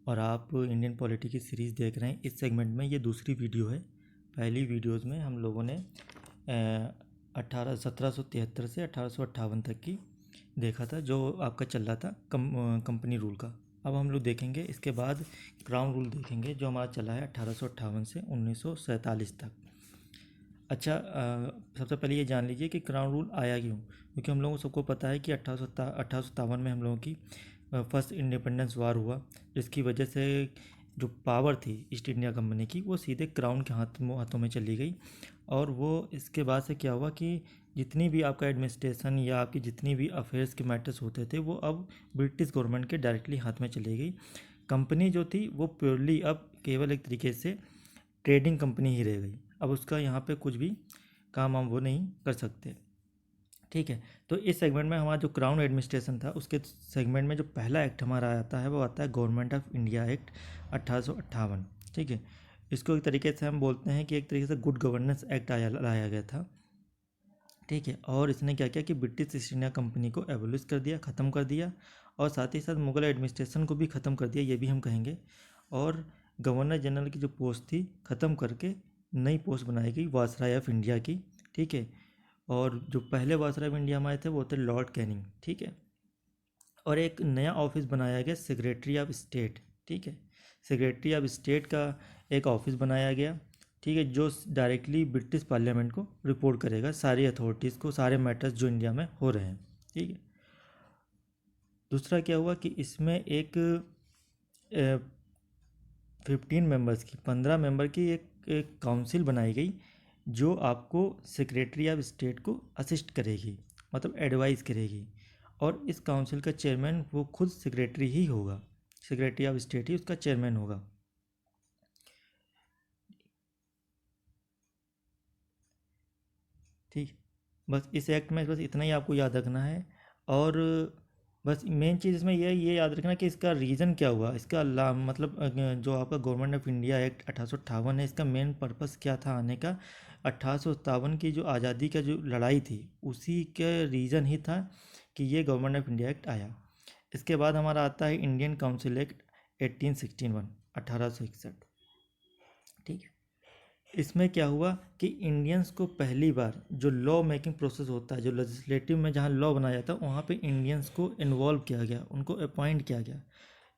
और आप Indian polity की सीरीज़ देख रहे हैं। इस सेगमेंट में ये दूसरी वीडियो है। पहली वीडियोज़ में हम लोगों ने 1773 से 1858 तक की देखा था, जो आपका चल रहा था कंपनी रूल का। अब हम लोग देखेंगे इसके बाद क्राउन रूल देखेंगे, जो हमारा चला है 1858 से 1947 तक। अच्छा, सबसे पहले ये जान लीजिए कि क्राउन रूल आया क्यों। क्योंकि हम लोगों को सबको पता है कि 1857 में हम लोगों की फर्स्ट इंडिपेंडेंस वार हुआ, जिसकी वजह से जो पावर थी ईस्ट इंडिया कंपनी की वो सीधे क्राउन के हाथों में चली गई। और वो इसके बाद से क्या हुआ कि जितनी भी आपका एडमिनिस्ट्रेशन या आपकी जितनी भी अफेयर्स के मैटर्स होते थे वो अब ब्रिटिश गवर्नमेंट के डायरेक्टली हाथ में चली गई। कंपनी जो थी वो प्योरली अब केवल एक तरीके से ट्रेडिंग कंपनी ही रह गई। अब उसका यहाँ पे कुछ भी काम हम वो नहीं कर सकते। ठीक है, तो इस सेगमेंट में हमारा जो क्राउन एडमिनिस्ट्रेशन था उसके सेगमेंट में जो पहला एक्ट हमारा आता है वो आता है गवर्नमेंट ऑफ इंडिया एक्ट 1858। ठीक है, इसको एक तरीके से हम बोलते हैं कि एक तरीके से गुड गवर्नेंस एक्ट लाया गया था। ठीक है, और इसने क्या किया कि ब्रिटिश ईस्ट इंडिया कंपनी को एबोलिश कर दिया, ख़त्म कर दिया, और साथ ही साथ मुगल एडमिनिस्ट्रेशन को भी ख़त्म कर दिया, ये भी हम कहेंगे। और गवर्नर जनरल की जो पोस्ट थी ख़त्म करके नई पोस्ट बनाई गई वायसराय ऑफ इंडिया की। ठीक है, और जो पहले वायसराय ऑफ इंडिया हमारे थे वो थे लॉर्ड कैनिंग। ठीक है, और एक नया ऑफिस बनाया गया सेक्रेटरी ऑफ स्टेट। ठीक है, सेक्रेटरी ऑफ स्टेट का एक ऑफिस बनाया गया। ठीक है, जो डायरेक्टली ब्रिटिश पार्लियामेंट को रिपोर्ट करेगा, सारी अथॉरिटीज़ को, सारे मैटर्स जो इंडिया में हो रहे हैं। ठीक है, दूसरा क्या हुआ कि इसमें एक 15 मेंबर्स की 15 मेंबर की एक काउंसिल बनाई गई, जो आपको सेक्रेटरी ऑफ स्टेट को असिस्ट करेगी, मतलब एडवाइस करेगी। और इस काउंसिल का चेयरमैन वो खुद सेक्रेटरी ही होगा, सेक्रेटरी ऑफ स्टेट ही उसका चेयरमैन होगा। ठीक, बस इस एक्ट में बस इतना ही आपको याद रखना है। और बस मेन चीज़ इसमें ये याद रखना कि इसका रीज़न क्या हुआ, इसका मतलब जो आपका गवर्नमेंट ऑफ इंडिया एक्ट 1858 है, इसका मेन पर्पस क्या था आने का। 1857 की जो आज़ादी का जो लड़ाई थी उसी के रीज़न ही था कि ये गवर्नमेंट ऑफ इंडिया एक्ट आया। इसके बाद हमारा आता है इंडियन काउंसिल एक्ट 1861, 1861। ठीक है, इसमें क्या हुआ कि इंडियंस को पहली बार जो लॉ मेकिंग प्रोसेस होता है, जो लेजिस्लेटिव में जहाँ लॉ बनाया जाता है, वहाँ पे इंडियंस को इन्वॉल्व किया गया, उनको अपॉइंट किया गया।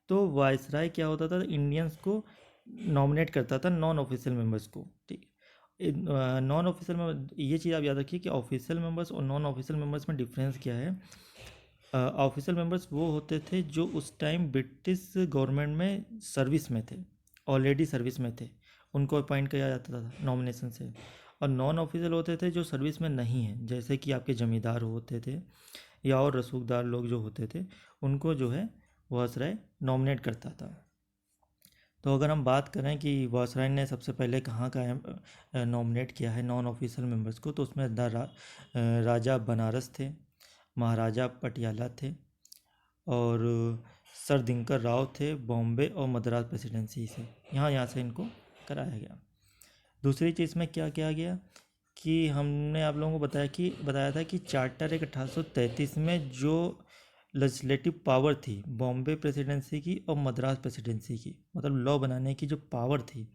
तो वायसराय क्या होता था, इंडियंस को नॉमिनेट करता था नॉन ऑफिशियल मेंबर्स को। ठीक है, नॉन ऑफिशियल में ये चीज़ आप याद रखिए कि ऑफिशियल मेंबर्स और नॉन ऑफिशियल मेंबर्स में डिफरेंस क्या है। ऑफिशियल मेंबर्स वो होते थे जो उस टाइम ब्रिटिश गवर्नमेंट में सर्विस में थे, ऑलरेडी सर्विस में थे, उनको अपॉइंट किया जाता था नॉमिनेशन से। और नॉन ऑफिशियल होते थे जो सर्विस में नहीं हैं, जैसे कि आपके जमींदार होते थे या और रसूखदार लोग जो होते थे, उनको जो है वायसराय नॉमिनेट करता था। तो अगर हम बात करें कि वायसराय ने सबसे पहले कहाँ का नॉमिनेट किया है नॉन ऑफिशियल मेंबर्स को, तो उसमें राजा बनारस थे, महाराजा पटियाला थे, और सर दिनकर राव थे बॉम्बे और मद्रास प्रेसिडेंसी से। यहाँ से इनको कराया गया। दूसरी चीज़ में क्या किया गया कि हमने आप लोगों को बताया था कि चार्टर एक 1833 में जो लेजिस्लेटिव पावर थी बॉम्बे प्रेसिडेंसी की और मद्रास प्रेसिडेंसी की, मतलब लॉ बनाने की जो पावर थी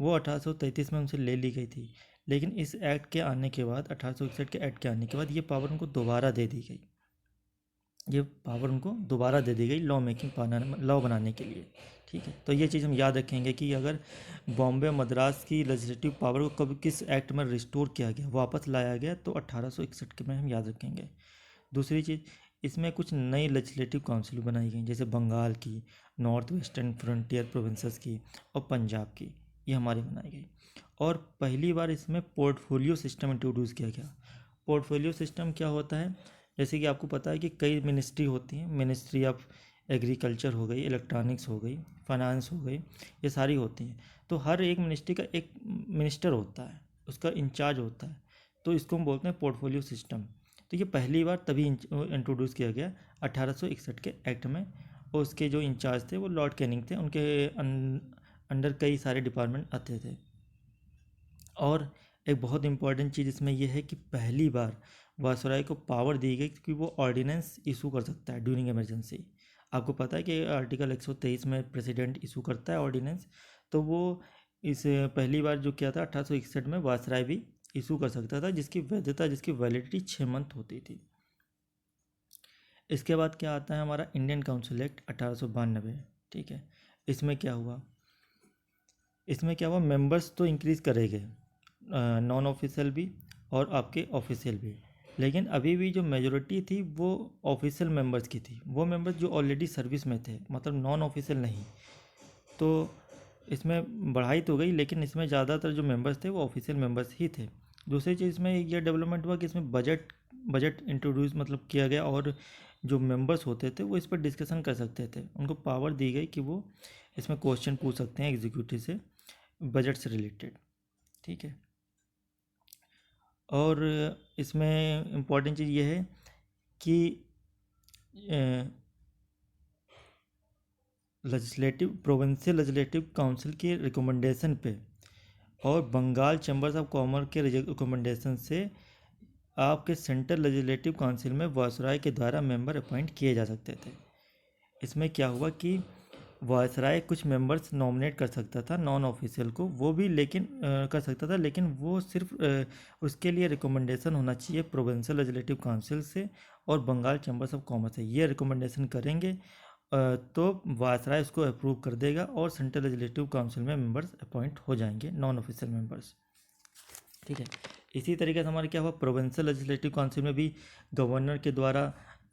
वो 1833 में उनसे ले ली गई थी। लेकिन इस एक्ट के आने के बाद, 1861 के एक्ट के आने के बाद, ये पावर उनको दोबारा दे दी गई। ये पावर उनको दोबारा दे दी गई लॉ बनाने के लिए। ठीक है, तो ये चीज़ हम याद रखेंगे कि अगर बॉम्बे मद्रास की लेजिस्लेटिव पावर को कब किस एक्ट में रिस्टोर किया गया, वापस लाया गया, तो 1861 के में हम याद रखेंगे। दूसरी चीज़, इसमें कुछ नई लेजिस्लेटिव काउंसिल बनाई गई, जैसे बंगाल की, नॉर्थ वेस्टर्न फ्रंटियर प्रोविंसेस की और पंजाब की, ये हमारी बनाई गई। और पहली बार इसमें पोर्टफोलियो सिस्टम इंट्रोड्यूस किया गया। पोर्टफोलियो सिस्टम क्या होता है, जैसे कि आपको पता है कि कई मिनिस्ट्री होती हैं, मिनिस्ट्री ऑफ एग्रीकल्चर हो गई, इलेक्ट्रॉनिक्स हो गई, फाइनेंस हो गई, ये सारी होती हैं। तो हर एक मिनिस्ट्री का एक मिनिस्टर होता है, उसका इंचार्ज होता है, तो इसको हम बोलते हैं पोर्टफोलियो सिस्टम। तो ये पहली बार तभी इंट्रोड्यूस किया गया 1861 के एक्ट में, और उसके जो इंचार्ज थे वो लॉर्ड कैनिंग थे, उनके अंडर कई सारे डिपार्टमेंट आते थे। और एक बहुत इंपॉर्टेंट चीज़ इसमें यह है कि पहली बार वायसराय को पावर दी गई कि वो ऑर्डिनेंस इशू कर सकता है ड्यूरिंग इमरजेंसी। आपको पता है कि आर्टिकल 123 में प्रेसिडेंट इशू करता है ऑर्डिनेंस, तो वो इस पहली बार जो किया था 1861 में वायसराय भी इशू कर सकता था, जिसकी वैधता, जिसकी वैलिडिटी 6 मंथ होती थी। इसके बाद क्या आता है हमारा इंडियन काउंसिल एक्ट 1892। ठीक है, इसमें क्या हुआ, मेंबर्स तो इंक्रीज़ करे गए, नॉन ऑफिशियल भी और आपके ऑफिशियल भी, लेकिन अभी भी जो मेजोरिटी थी वो ऑफिशियल मेंबर्स की थी, वो मेंबर्स जो ऑलरेडी सर्विस में थे, मतलब नॉन ऑफिशियल नहीं। तो इसमें बढ़ाई तो गई, लेकिन इसमें ज़्यादातर जो मेंबर्स थे वो ऑफिशियल मेंबर्स ही थे। दूसरी चीज़ इसमें ये डेवलपमेंट हुआ कि इसमें बजट इंट्रोड्यूस मतलब किया गया, और जो मेंबर्स होते थे वो इस पर डिस्कशन कर सकते थे, उनको पावर दी गई कि वो इसमें क्वेश्चन पूछ सकते हैं एग्जीक्यूटिव से बजट से रिलेटेड। ठीक है, और इसमें इम्पॉर्टेंट चीज़ ये है कि प्रोविंशियल लेजिस्लेटिव काउंसिल के रिकमेंडेशन पे और बंगाल चैम्बर्स ऑफ कॉमर्स के रिकमेंडेशन से आपके सेंट्रल लेजिस्लेटिव काउंसिल में वायसराय के द्वारा मेंबर अपॉइंट किए जा सकते थे। इसमें क्या हुआ कि वायसराय कुछ मेंबर्स नॉमिनेट कर सकता था नॉन ऑफिशियल को, वो भी लेकिन कर सकता था, लेकिन वो सिर्फ उसके लिए रिकमेंडेशन होना चाहिए प्रोविंशियल लेजिस्लेटिव काउंसिल से और बंगाल चैम्बर्स ऑफ कॉमर्स से। ये रिकमेंडेशन करेंगे तो वायसराय उसको अप्रूव कर देगा और सेंट्रल लेजिस्लेटिव काउंसिल में मेंबर्स अपॉइंट हो जाएंगे, नॉन ऑफिशियल मेंबर्स। ठीक है, इसी तरीके से हमारे क्या हुआ, प्रोविंशियल लेजिस्लेटिव काउंसिल में भी गवर्नर के द्वारा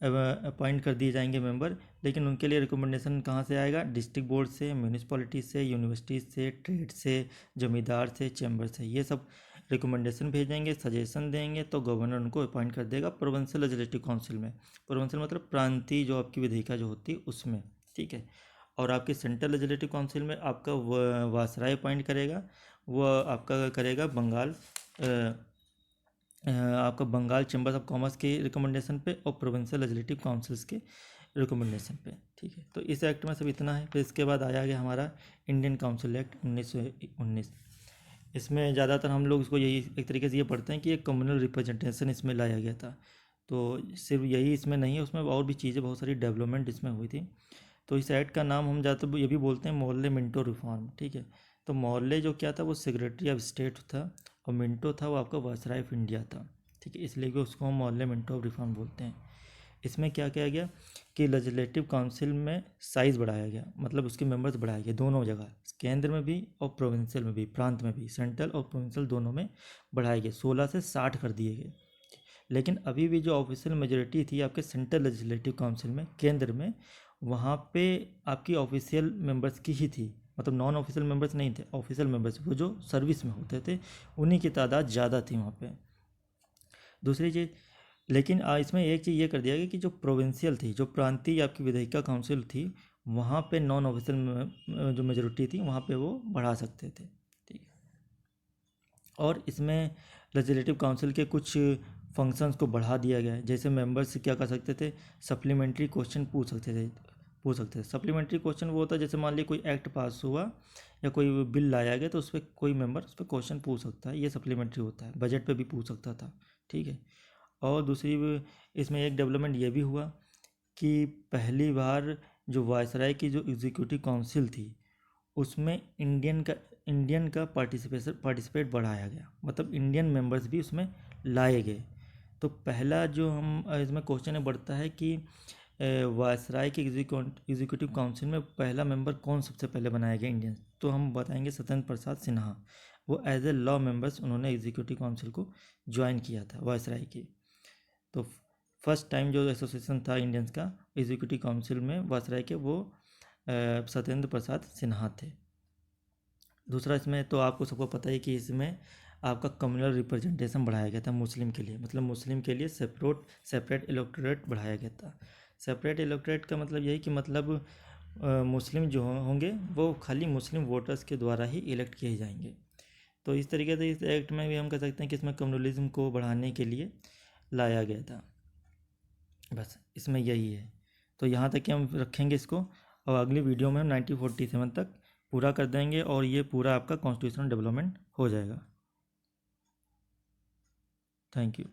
अपॉइंट कर दिए जाएंगे मेंबर, लेकिन उनके लिए रिकमेंडेशन कहाँ से आएगा, डिस्ट्रिक्ट बोर्ड से, म्यूनिसपैलिटी से, यूनिवर्सिटी से, ट्रेड से, जमींदार से, चैम्बर से, ये सब रिकमेंडेशन भेजेंगे, सजेशन देंगे, तो गवर्नर उनको अपॉइंट कर देगा प्रोविंशियल लेजिस्लेटिव काउंसिल में। प्रोविंशियल मतलब प्रांतीय जो आपकी विधायिका जो होती है उसमें। ठीक है, और आपके सेंट्रल लेजिस्लेटिव काउंसिल में आपका वायसराय अपॉइंट करेगा, वो आपका करेगा बंगाल आपका बंगाल चैम्बर्स ऑफ कॉमर्स के रिकमेंडेशन पे और प्रोविंशियल लेजिस्लेटिव काउंसिल्स के रिकमेंडेशन पे। ठीक है, तो इस एक्ट में सब इतना है। फिर इसके बाद आया गया हमारा इंडियन काउंसिल एक्ट 1919। इसमें ज़्यादातर हम लोग इसको यही एक तरीके से ये पढ़ते हैं कि एक कम्युनल रिप्रेजेंटेशन इसमें लाया गया था। तो सिर्फ यही इसमें नहीं है, उसमें और भी चीज़ें, बहुत सारी डेवलपमेंट इसमें हुई थी। तो इस एक्ट का नाम हम ज़्यादातर ये भी बोलते हैं मोहल्ले मिंटो रिफॉर्म। ठीक है, तो मोहल्ले जो क्या था वो सेक्रेटरी ऑफ स्टेट था, और मिंटो था वो आपका वायसराय ऑफ इंडिया था। ठीक है, इसलिए कि उसको हम मोहल्ले मिंटो ऑफ रिफॉर्म बोलते हैं। इसमें क्या किया गया कि लेजिस्लेटिव काउंसिल में साइज़ बढ़ाया गया, मतलब उसके मेंबर्स बढ़ाए गए दोनों जगह, केंद्र में भी और प्रोविंशियल में भी, प्रांत में भी, सेंट्रल और प्रोविंशियल दोनों में बढ़ाए गए, 16 से 60 कर दिए गए। लेकिन अभी भी जो ऑफिशियल मेजोरिटी थी आपके सेंट्रल लेजिस्लेटिव काउंसिल में, केंद्र में, वहाँ पे आपकी ऑफिशियल मेंबर्स की ही थी, मतलब नॉन ऑफिशियल मेंबर्स नहीं थे, ऑफिशियल मेंबर्स वो जो सर्विस में होते थे उन्हीं की तादाद ज़्यादा थी वहाँ पे। दूसरी चीज़, लेकिन इसमें एक चीज़ ये कर दिया गया कि जो प्रोविंशियल थी, जो प्रांतीय आपकी विधायिका काउंसिल थी, वहाँ पे नॉन ऑफिशियल जो मेजोरिटी थी वहाँ पे वो बढ़ा सकते थे। ठीक है, और इसमें लेजिस्लेटिव काउंसिल के कुछ फंक्शंस को बढ़ा दिया गया है। जैसे मेंबर्स क्या कर सकते थे, सप्लीमेंट्री क्वेश्चन पूछ सकते थे। सप्लीमेंट्री क्वेश्चन वो होता है जैसे मान लीजिए कोई एक्ट पास हुआ या कोई बिल लाया गया, तो उस पर कोई मेंबर उस पर क्वेश्चन पूछ सकता है, ये सप्लीमेंट्री होता है। बजट पे भी पूछ सकता था। ठीक है, और दूसरी इसमें एक डेवलपमेंट ये भी हुआ कि पहली बार जो वायसराय की जो एग्जीक्यूटिव काउंसिल थी उसमें इंडियन का पार्टिसिपेट बढ़ाया गया, मतलब इंडियन मेंबर्स भी उसमें लाए गए। तो पहला जो हम इसमें क्वेश्चन बढ़ता है कि वायसराय के एग्जीक्यूटिव काउंसिल में पहला मेंबर कौन सबसे पहले बनाया गया इंडियन, तो हम बताएंगे सत्येंद्र प्रसाद सिन्हा। वो एज ए लॉ मेंबर्स उन्होंने एग्जीक्यूटिव काउंसिल को ज्वाइन किया था वायसराय की। तो फर्स्ट टाइम जो एसोसिएशन था इंडियंस का एग्जीक्यूटिव काउंसिल में वायसराय के, वो सत्येंद्र प्रसाद सिन्हा थे। दूसरा, इसमें तो आपको सबको पता ही कि इसमें आपका कम्युनल रिप्रेजेंटेशन बढ़ाया गया था मुस्लिम के लिए, मतलब मुस्लिम के लिए सेपरेट इलेक्टोरेट बढ़ाया गया था। सेपरेट इलेक्टोरेट का मतलब यही कि मतलब मुस्लिम जो होंगे वो खाली मुस्लिम वोटर्स के द्वारा ही इलेक्ट किए जाएंगे। तो इस तरीके से इस एक्ट में भी हम कह सकते हैं कि इसमें कम्युनलिज्म को बढ़ाने के लिए लाया गया था। बस इसमें यही है। तो यहाँ तक कि हम रखेंगे इसको, और अगली वीडियो में हम 1947 तक पूरा कर देंगे और ये पूरा आपका कॉन्स्टिट्यूशनल डेवलपमेंट हो जाएगा। Thank you.